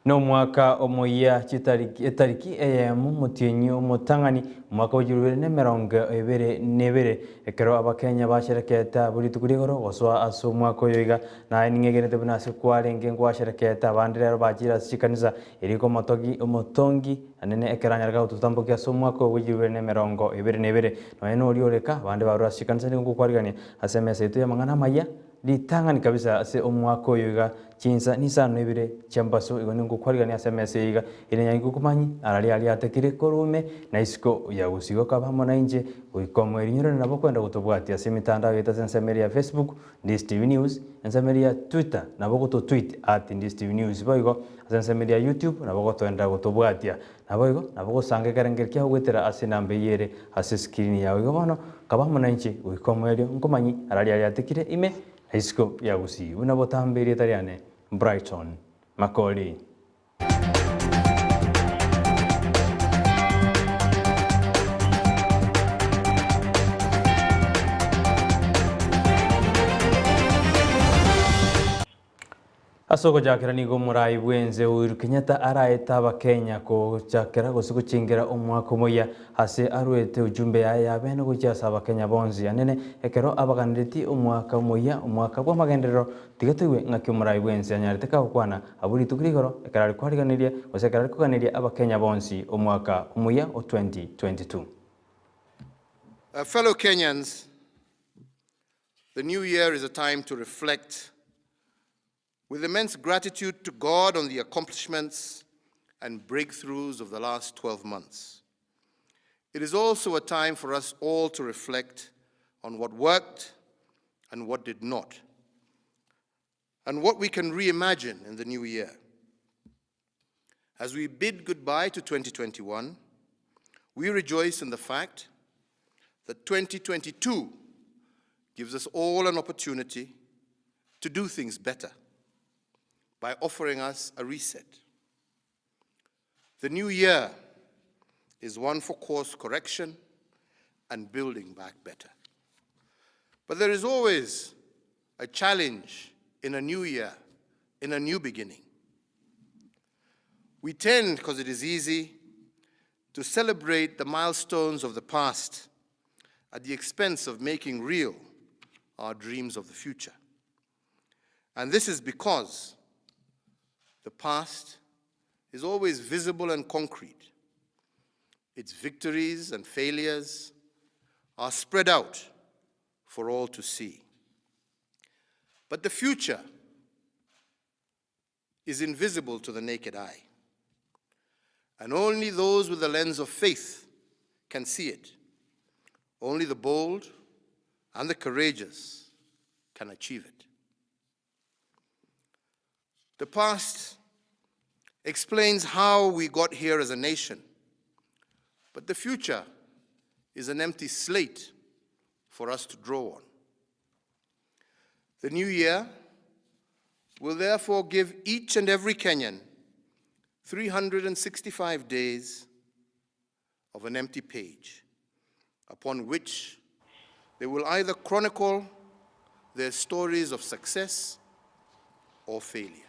No mwaka omoya chitariki eyemu mutinyu mutangani mwaka ujurubire nemerongo ebere ekero abakenya bashereketa buri tukurigoro goswa aso mwaka oyoiga na ningegerete bunase kwarenge ngwashereketa abandi rero bajira sikanisa eriko omotongi anene ekeranyarga tutambokia aso mwaka ujurubire nemerongo ebere no eno orioreka abandi barura sikanisa ningo kwarigania asemese itu ya mangana maya litangani kabisa ase omwaka oyoiga Chinsa Isano Ibere chambaso igone ngukwarigania asemese iga irenyangi kukumanyi ali atekire korume na isiko ya usigo kabamo na inje uikomwe rinyoro nabo kwenda gutubwatia ase mitandao yeta sensemeri ya Facebook Ndizi TV News sensemeri ya Twitter nabo gututweet @Ndizi TV News boigo sensemeri ya YouTube nabo gutwenda gutubwatia nabo gusanga karengerkia gwetera ase nambe yere ase screen yawe igo bono kabamo na inje uikomwe rio nkumanyi ali atekire ime isiko ya usi unabotamberie tariane Brighton Makori. Asoko jakera nigo murai bwenze Uhuru Kenyatta araeta abakenya ko jakera gusiguchingira omwaka omoya hase arwete ujumbe ya bene guchasa abakenya bonzi anene ekero abaganiriti omwaka omoya omwaka bwa magenderero tigatwe ngaki murai bwenze anyarete ka kwana aburi tukurigoro ekara kwariganiria osekara kuganiria abakenya bonzi omwaka omoya o 2022. Fellow Kenyans, the new year is a time to reflect with immense gratitude to God on the accomplishments and breakthroughs of the last 12 months. It is also a time for us all to reflect on what worked and what did not, and what we can reimagine in the new year. As we bid goodbye to 2021, we rejoice in the fact that 2022 gives us all an opportunity to do things better by offering us a reset. The new year is one for course correction and building back better. But there is always a challenge in a new year, in a new beginning. We tend, because it is easy, to celebrate the milestones of the past at the expense of making real our dreams of the future. And this is because the past is always visible and concrete. Its victories and failures are spread out for all to see. But the future is invisible to the naked eye. And only those with a lens of faith can see it. Only the bold and the courageous can achieve it. The past explains how we got here as a nation, but the future is an empty slate for us to draw on. The new year will therefore give each and every Kenyan 365 days of an empty page, upon which they will either chronicle their stories of success or failure.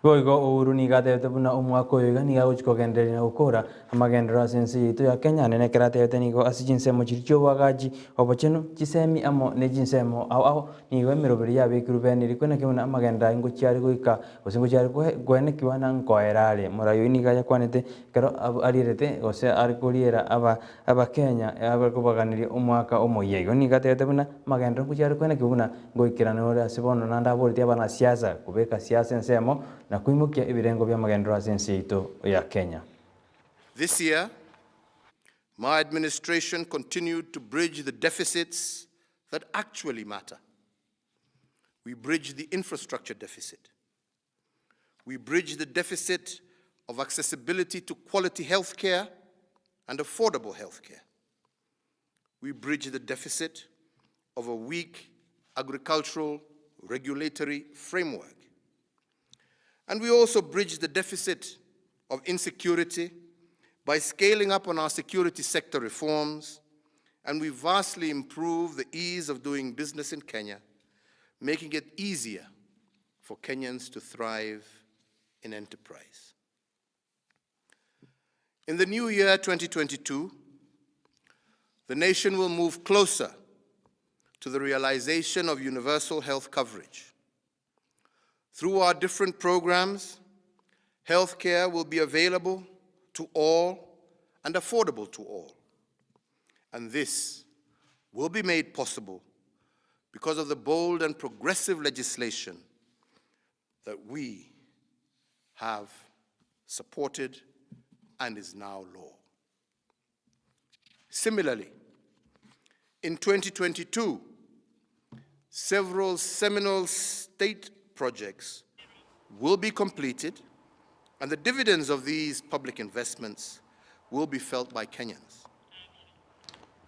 Goigo Uhuru nigatete buna omwaka oyoiga niga guchikogenderera na gukura amagendero asensi yitu ya Kenya nene keratete nigo asijinsemo chiricho bwagaji obocheno chisemi amo ne jinsemo aho nigo emirobiri yabikiru bene rikona kibona amagendera ingo chiari guika osingo chiari gwene kiwana nkoerare murayo niga yakwanete kero arirete ose arikuriera abakenya abakubaganiri omwaka omoyego nigatete buna amagendero kuchiari kwene kibuna goikirana ore asibono nanda boriti abana siasa kubeka siasa ensemo na kuimukia ibirengo bya magendero asensi yitu ya Kenya. This year, my administration continued to bridge the deficits that actually matter. We bridged the infrastructure deficit. We bridged the deficit of accessibility to quality health care and affordable health care. We bridged the deficit of a weak agricultural regulatory framework. And we also bridged the deficit of insecurity by scaling up on our security sector reforms, and we vastly improved the ease of doing business in Kenya, making it easier for Kenyans to thrive in enterprise. In the new year 2022, the nation will move closer to the realization of universal health coverage. Through our different programs, health care will be available to all and affordable to all. And this will be made possible because of the bold and progressive legislation that we have supported and is now law. Similarly, in 2022, several seminal state projects will be completed, and the dividends of these public investments will be felt by Kenyans.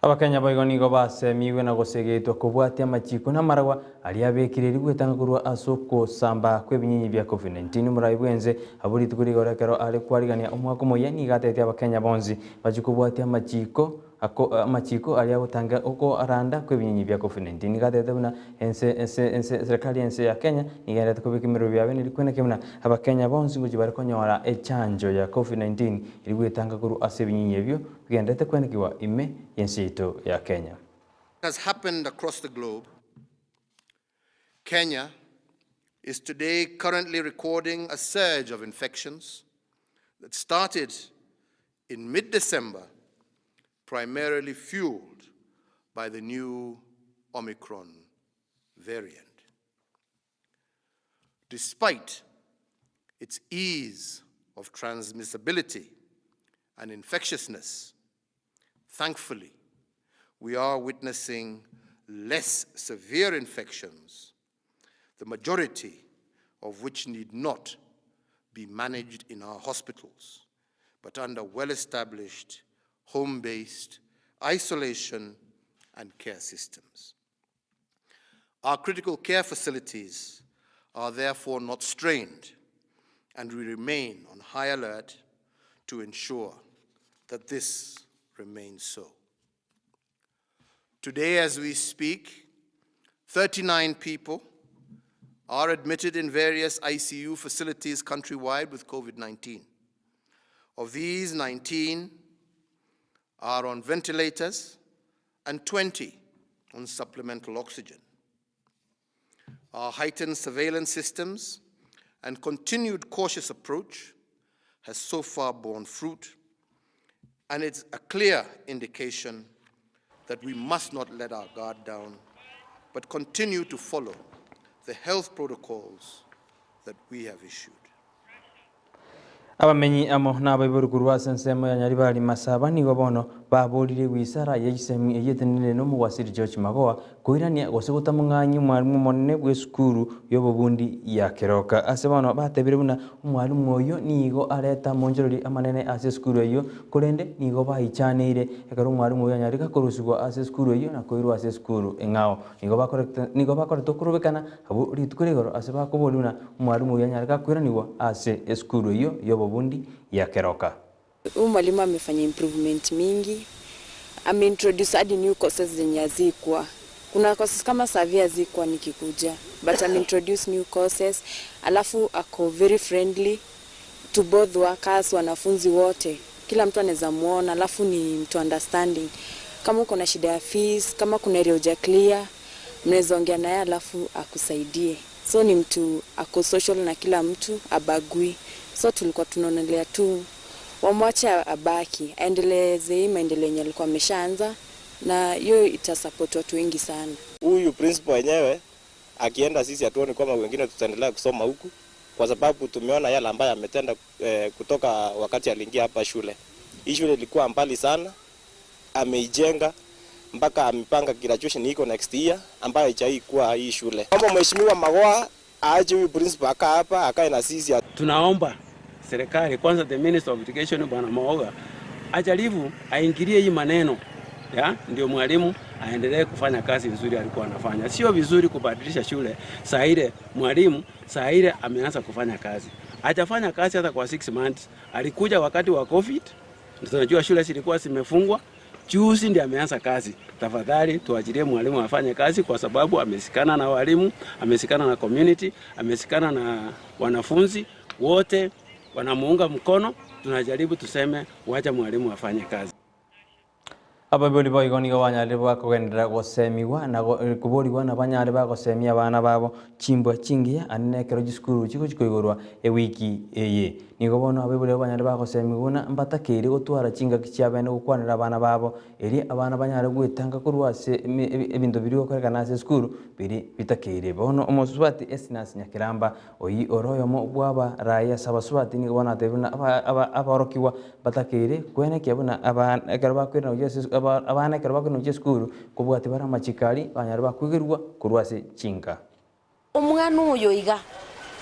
Abakenya boigoni go base miwe na gosegetwa kubwatia machiko na maragwa ali abekiriri gwetanga kurwa asoko samba kwebinyinyi bya COVID-19 muraibwenze aburi tukuri gorekero ali kwarigania omwako moya ni gatete abakenya bonzi bajikubwatia machiko ali agutanga uko aranda kwebinyinyi bya COVID-19 gatete buna serikali ense ya Kenya ni gatete kubikimiro byabe ni kwene kemuna abakenya bonzi ngo jibari konyora echanjo ya COVID-19 ili gwetanga kurwa asebinyinyi byo bigendete kwene kiwa ime yensito ya Kenya. Has happened across the globe. Kenya is today currently recording a surge of infections that started in mid-December, primarily fueled by the new Omicron variant. Despite its ease of transmissibility and infectiousness, thankfully, we are witnessing less severe infections, the majority of which need not be managed in our hospitals, but under well-established, home-based isolation and care systems. Our critical care facilities are therefore not strained, and we remain on high alert to ensure that this remains so. Today, as we speak, 39 people are admitted in various ICU facilities countrywide with COVID-19. Of these, 19 are on ventilators and 20 on supplemental oxygen. Our heightened surveillance systems and continued cautious approach has so far borne fruit, and it's a clear indication that we must not let our guard down, but continue to follow the health protocols that we have issued. Abamenyi amo n'abaiburu kurwa sensemo ya nyari bari masaba ni gobono babolire wisara yisemi eyetenile no muwasiri George Magoa koirania gosegota munganyi mwarimu monne bw'esukuru yobobundi ya Keroka asebano batebire buna umwarimu oyo nigo areta monjorori amanene ase sukuru eyo kurende nigo baichanire ekaro umwarimu oyo nyari kakorusugwa ase sukuru eyo na koirwa ase sukuru engao nigo bakore tokurubekana abo ritukurigoro ase bakoboluna umwarimu oyo nyari kakwiraniwa ase sukuru eyo yobobundi ya Keroka. Mwalimu amefanya improvement mingi, ameintroduce hadi new courses zenye hazikuwa. Kuna courses kama survey hazikuwa nikikuja, but ameintroduce new courses, alafu ako very friendly to both workers, wanafunzi wote. Kila mtu anaweza muona, alafu ni mtu understanding. Kama uko na shida ya fees, kama kuna area huja clear, mnaweza ongea naye alafu akusaidie. So ni mtu ako social na kila mtu, abagui. So tulikuwa tunaonelea tu wamwache abaki, aendeleze hii maendeleo yenye alikuwa ameshaanza, na hiyo itasupport watu wengi sana. Huyu principal wenyewe akienda, sisi hatuoni kama wengine tutaendelea kusoma huku, kwa sababu tumeona yale ambayo ametenda kutoka wakati aliingia hapa shule. Hii shule ilikuwa mbali sana, ameijenga mpaka amepanga graduation iko next year ambayo haijaikuwa hii shule. Kama mheshimiwa Magoa aje huyu principal hapa akae na sisi. Tunaomba serikali kwanza, the Minister of Education Bwana Maoga ajaribu aingilie hii maneno ya ndio mwalimu aendelee kufanya kazi nzuri alikuwa anafanya. Sio vizuri kubadilisha shule saa ile mwalimu saa ile ameanza kufanya kazi. Hajafanya kazi hata kwa 6 months. Alikuja wakati wa COVID. Tunajua shule zilikuwa zimefungwa. Juzi ndiye ameanza kazi. Tafadhali tuachilie mwalimu afanye kazi, kwa sababu amesikana na walimu, amesikana na community, amesikana na wanafunzi. wote wanamuunga mkono. Tunajaribu tuseme wacha mwalimu afanye kazi. Aba boli boy goni gawanya bwa kugendera gosemiwa na kubori wana banyare ba gosemia abana babo chimbwa chingia anekero giskuru chiko chikoigorwa wiki eye nigo bono abebole banyare ba gosemiguna mbatakire gutwara chinga kichiabene gukwanira abana babo eri abana banyare gwitanga kurwase ebintu biri okorekana ase skuru biri bitakire bono omoswati esinas nyakiramba oyi oroyomo bwaba raya sabaswati nigo bona tebuna aborokiwa batakire kwene kyabuna abana ekero bakwira no abana ekero bakwira no skuru kubwati bara machikari banyare bakwigerwa kurwase chinga omwana uyo iga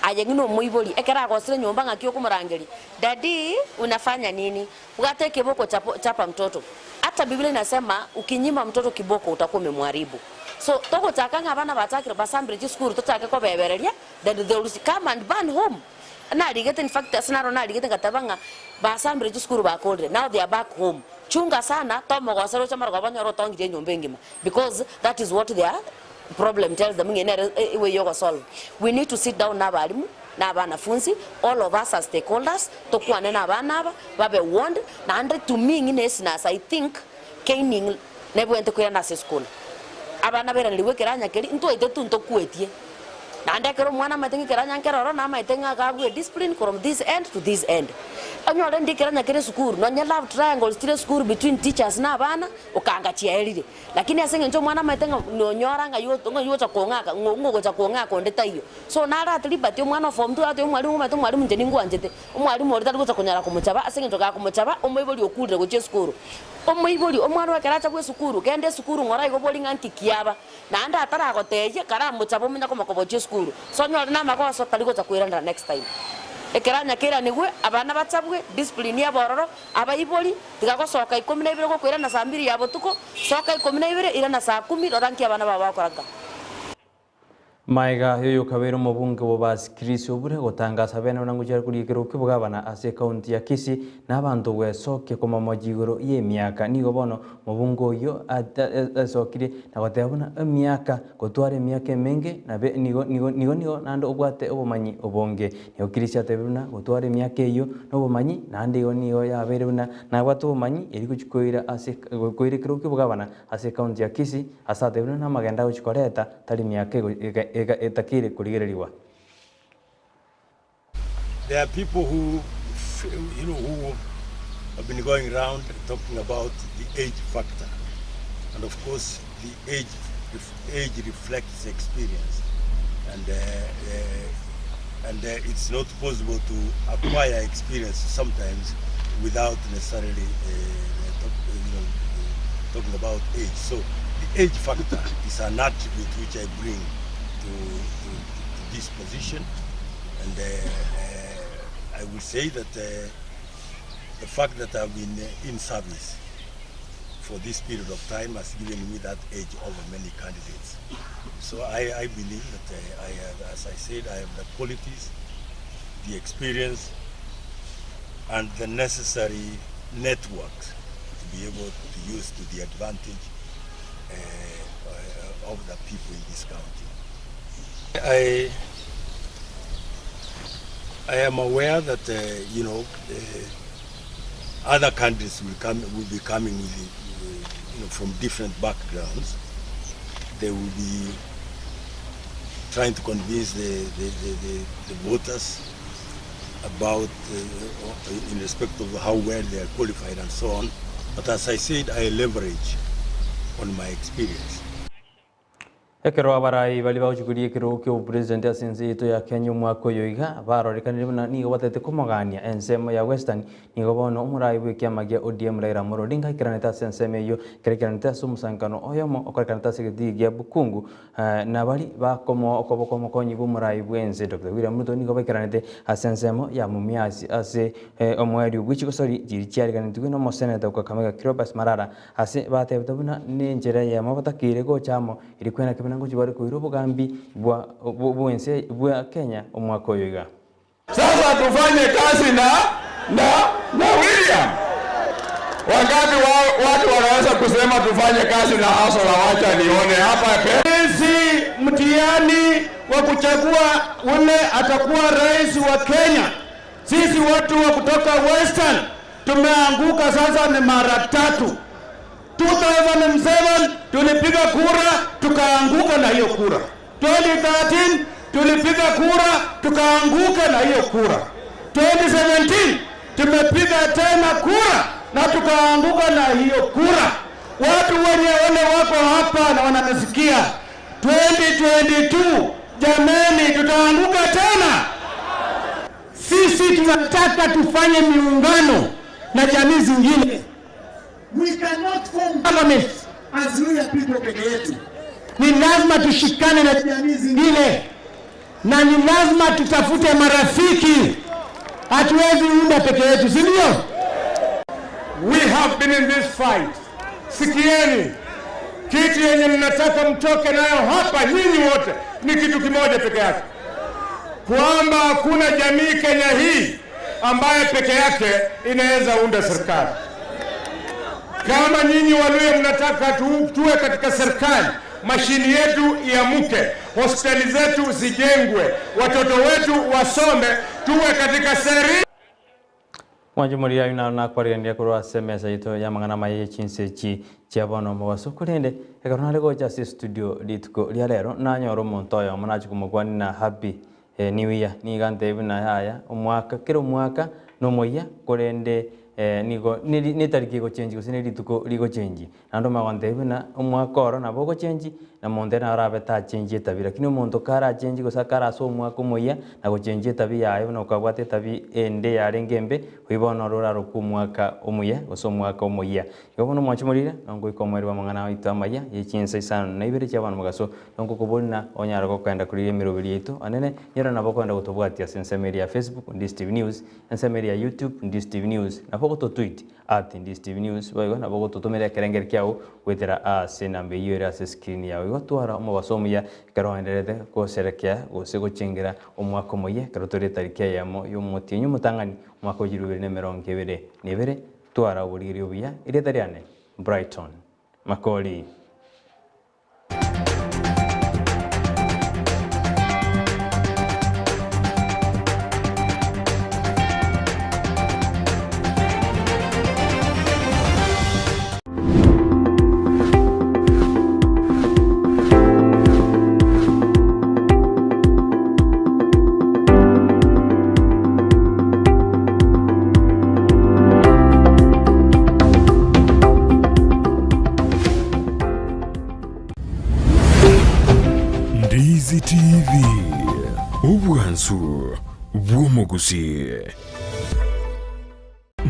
ajengino muiboli ekera agosire nyumba ngakio kumurangeri dadi unafanya nini ugate kiboko chapa mtoto. Hata Biblia inasema ukinyima mtoto kiboko utakuwa umemharibu. So toko takanga abana batakira basambire school totake ko bebereria then they will come and burn home. Na ligete in fact asinaro na ligete katabanga basambire school bakodre now they are back home. Chunga sana tomo gosero chamara gabanya rotongire nyumba ngima because that is what they are problem tells them we yoga solve. We need to sit down na balimu na banafunzi, all of us as stakeholders tokuane na bana babe warned na andre to me nginesnas I think caning never went to kwena school abana bera liwe keranya keri nto itetu nto kwetie na ande kero mwana matengi keranya keroro na maitenga gagwe discipline from this end to this end anyore ndikeranya kere school no nya love triangle still school between teachers na bana ukanga chiaelire lakini asenge njo mwana maitenga no nyoranga yo cha kongaka ngo cha kongaka ndeta iyo so na ra libati mwana form 2 ati mwalimu nje ningu anjete mwalimu ori tali kunyara kumuchaba asenge njo kumuchaba omoiboli okulire go cheskuru omoiboli omwana wakeracha bwe sukuru kende sukuru ngora igo boli nganti kiaba na anda atara goteje kara muchabo munya komakobo cheskuru so nyora na makoso tali go cha kwiranda next time ekeranya kera nigwe abana batabwe discipline ya bororo abayiboli tigagosoka 12 go kwirana saa 2 ya botuko soka 12 ira na saa 10 roranki abana baba bakoraga Maiga yoyo kabero mubunge bobasi Chris obure gotangaza bene onangujara kurikero kibugabana ase county ya Kisii n'abantu gwesoke koma majigoro ye miaka nigo bono mubunge oyo asokire nagotebona miaka gotware miaka menge na nigo nando obwate obomanyi obonge nigo Chris atebuna gotware miaka eyo nobomanyi nande nigo yaberuna nabwate obomanyi eri kuchikoira ase koirekero kibugabana ase county ya Kisii asatebuna na magenda gochikoreta tali miaka etakire kurigereriwa. There are people who who have been going around talking about the age factor, and of course the age reflects experience, and it's not possible to acquire experience sometimes without necessarily talking about age. So the age factor is an attribute which I bring to this position, and I will say that the fact that I've been in service for this period of time has given me that edge over many candidates. So I believe that I have, as I said, I have the qualities, the experience, and the necessary networks to be able to use to the advantage of the people in this county. I am aware that other countries will be coming with, from different backgrounds. They will be trying to convince the voters about in respect of how well they are qualified and so on. But as I said, I leverage on my experience. Ekero abarai bali bauchukuri ekero kyo president asenze ito ya Kenya mwako yoiga barorekanire na nigo batete kumagania ensemo ya Western nigo bono umurai bwekya gia ODM Raila Amolo Odinga ikiraneta senseme yo kerekaneta sumusankano oyomo okorekaneta segedi gia bukungu na bali bakomo okobokomo konyi bumurai bwenze Dr. William Ruto nigo bakiranete asensemo ya mumiasi ase omweri bwichi kosori jirichiari kanitwe no moseneta kwa Kamega Cleopas Marara ase batebtabuna nenjera ya mabatakire go chamo ilikwena nangu jibari kuiru bugambi bwa Kenya omwaka oyoiga. Sasa tufanye kazi na William. Wakati watu wanaweza kusema tufanye kazi na Hasola, wacha nione hapa pesi mtihani wa kuchagua ule atakuwa rais wa Kenya. Sisi watu wa kutoka Western tumeanguka sasa ni mara 3. 2007 tulipiga kura tukaanguka na hiyo kura. 2013 tulipiga kura tukaanguka na hiyo kura. 2017 tumepiga tena kura na tukaanguka na hiyo kura. Watu wenye wale wako hapa na wananisikia, 2022 jameni, tutaanguka tena. Sisi tunataka tufanye miungano na jamii zingine. We cannot form government as Luhya people peke yetu. Ni lazima tushikane na jamii zingine, na ni lazima tutafute marafiki. Hatuwezi unda peke yetu, si ndio? We have been in this fight. Sikieni, kitu yenye ninataka mtoke nayo hapa nyinyi wote ni kitu kimoja peke yake, kwamba hakuna jamii Kenya hii ambaye peke yake inaweza unda serikali. Kama nyinyi Waluhya mnataka tuwe katika serikali, mashini yetu iamuke, hospitali zetu zijengwe, watoto wetu wasome, tuwe katika serikali. Mwanjumuria yuna kwariandia kurwa semesa ito ya mangana Amayia Chinsa Isano mwaso kurende ekarona lego just studio litko lialero na nyoro montoyo manachi kumugwani na happy new year ni gante ibina haya umwaka kero mwaka no moya kurende nigo ni tariki go change kusine lituko ligo change ando magante ibina umwaka oro na bogo change na monde na arabe ta change tabira kino mondo kara change gusakara so umwaka moya na go change tabia ayo no kwabate tabi ende yarengembe wibono rora rukumwaka omuya goso mwaka omuya yobono mwachimurire ngo ikomweri wa mangana ito Amayia Chinsa Isano na Ibere cyabana mugaso ngo kubona onyara ko kwenda kuri emirobiri yetu anene nyera nabo kwenda gutubwatia sensemeri ya Facebook Ndizi TV News sensemeri ya YouTube Ndizi TV News na poko to tweet @Ndizi TV News bayo na poko to tumera kerengeri kyao wetera senambe yera screen yawe gotwara mu basomuya karohenderete ko serekya gose chengira omwaka omuya karotore tariki yamo yomutinyu mutangani mwaka 2022 twara buriri obuya iretariane Brighton Makori. Ndizi TV ubwansu bw'umuguzi.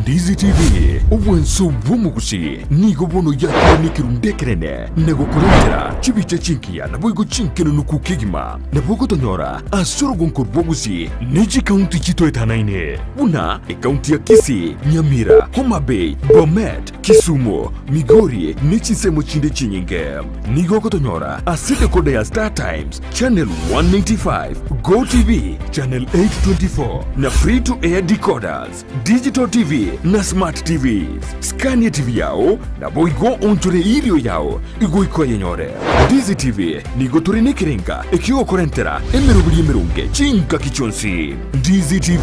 Ndizi TV ubwansu bw'umuguzi nigo bono yakonikiru ndekerene nego kurendera chibicha chinkia na boigo chinkeno nukukigima na bogo tonyora asoro gonko bwoguzi neji county chito etanaine buna county ya Kisii, Nyamira, Homa Bay, Bomet, Kisumu, Migori nechi semo chinde chinyinge nigo kotonyora asite kode ya Star Times channel 195 Go TV channel 824 na free to air decoders digital TV na smart TV Scania TV yao na boigo onchore ilio yao igo iko yenyore Ndizi TV nigo turine kirenga ekio korentera emerunge chinka kichonsi Ndizi TV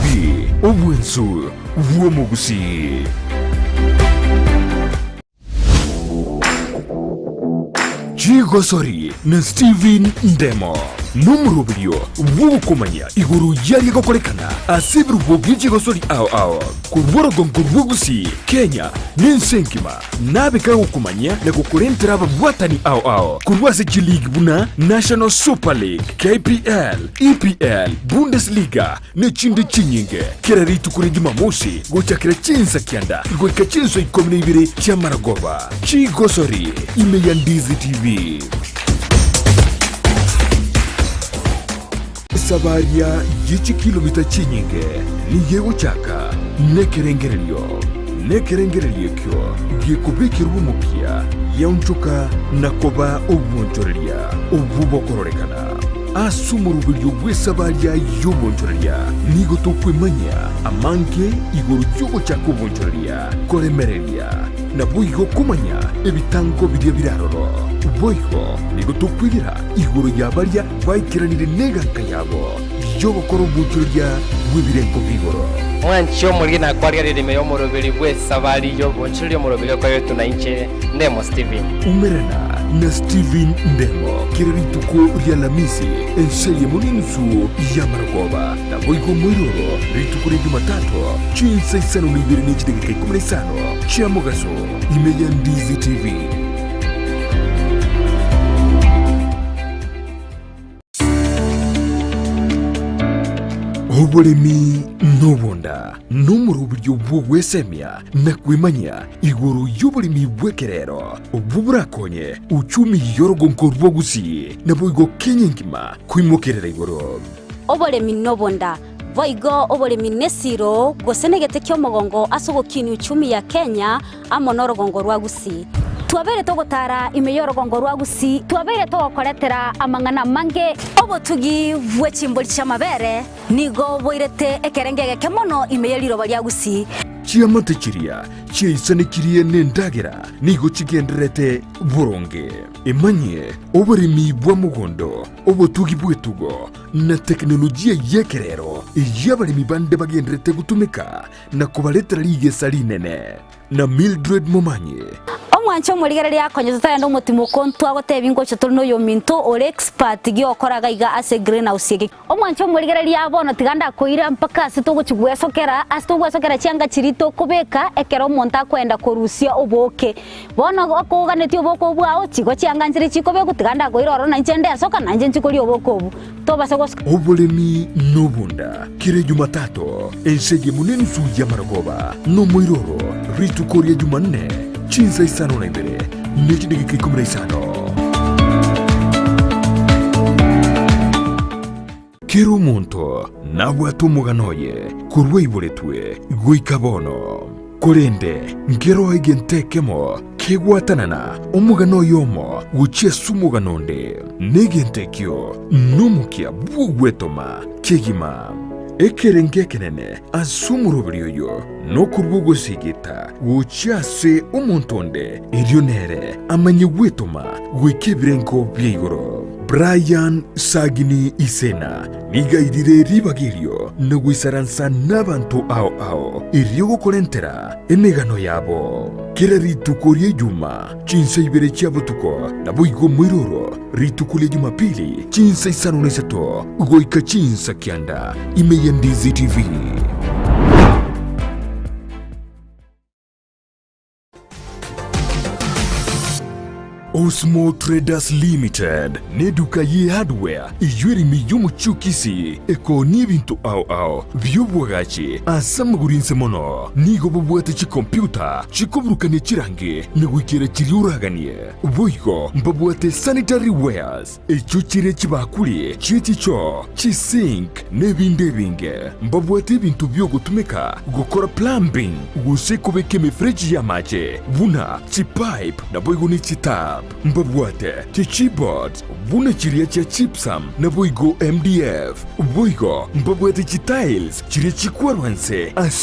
obwensu bw'omuguzi. Chigosori na Steven Ndemo numurubyo wukumanya iguru yari gokorekana asibru bw'igigosori ao kurworogongo rw'ugusi Kenya ninsenkima nabika ukumanya na kukurentera ababwatani ao kurwase G-League buna National Super League KPL EPL Bundesliga n'ikindi kinyinge kiraritu kuri Jumamosi gochakira Chinsa kyanda goika Chinsa 12 cy'amaragoba Chigosori ime ya Ndizi TV. Sabaria yichi kilomita chinyinge niyewo chaka nekerengerelyo kyo yekubikira umupya yaunchuka nakoba obwonchoreria obubokororeka asumurubiryo bw'esabaria y'obwonchoreria nigo tokwemanya amanke igoro y'ogo chaka obwonchoreria koremereria na boigo kumanya ebitango birya biraroro boigo nigo tokwigira igoro yabaria baikiranire neganka yabo yogo korobuturia wibirenko bigoro Mwancho mulina kwaria ririme yo murubiri gwe sabari yo bonchiri yo murubiri ko yo tunaiche Ndemo Steven umerana na Steven Ndemo kirituko rya lamisi enserie muninsu ya Maragoba na boigo mwiroro ritukuri Jumatatu Chinsa Isano ni Ibere ni chidegeke 15 chia Mogaso Amayia Ndizi TV. Oboremi nobonda numuru buryo bw'ogwesemya na kwimanya iguru y'oboremi bw'ekerero obuburakonye uchumi yorogonko rwogusi na boigo Kenya ngima kwimokerera iguru. Oboremi nobonda voigo oboremi nesiro gosenegete kyomogongo asogokini uchumi ya Kenya amonorogongo rwagusi twabere togotara imeyorogongo rwagusi twabere togokoretera amangana mange obotugi vwechimboli chamabere nigo boirete ekerengege kemono imeyeliro balyagusi chiamate chiria chiaisanekirie nendagera nigo chigenderete boronge emanye oboremi bwa mugondo obotugi bwetugo na teknolojia yekerero yabaremi bande bagenderete gutumika na kubaletera ligesa linene na Mildred Momanye omwancho muligere lyakonye tutayenda umutimo kontu agotebingo chotono yo minto ore expert gyokoraga iga ase greenhouse yake omwancho muligere lyabona tiganda koira mpaka asitugwesokera cyanga kirito kubeka ekero monta kwenda korusia oboke bona akoganeti oboko bwao kigo cyanga nzire kikobe gutiganda koira oro nanjende asoka nanje nkikori oboko obu tobase gosoka obolemi nobunda kire Jumatatu ensege munene suya Maragoba no moiroro ritukoria Jumanne Chinsa Isano na Ibere nechidegeke 15 kero monto nabwato muganoye kurwe iboretwe goikabono korende ngero igentekemo kegwatanana omugano yomo guchie sumuganonde negentekyo numukia bugwetoma kegima ekerenge kenene asumurubiryo no kurwogo sigita guchase umuntonde irionere amanye gwetoma gwekebirenko byigoro Brighton Sagini Isena nigairire ribagirio no gwisaransa n'abantu ao iryogo kolentera emegano yabo kera ritukorie Juma Chinsa Ibere cyabutuko na boigo mwiroro ritukulie Jumapili Chinsa Isano nesato goika Chinsa Kianda Amayia Ndizi TV. Osmo Traders Limited neduka ye hardware ijweri miyumu chukisi eko nibintu ao byobwagachi asamagurinse mono nigo bobwate chi computer chikobrukane chirange negwikira chiriuraganie boigo mbabwate sanitary wares echuchire chibakuli chichicho chisink nebindebinge mbabwate bintu byogutumika gukora plumbing gusekobeke mefreji ya mache buna chipipe na boigo ni chita mbabwate chichibot buna chiria cha chipsam na boigo MDF boigo mbabwate chitiles chiria chikwarwanse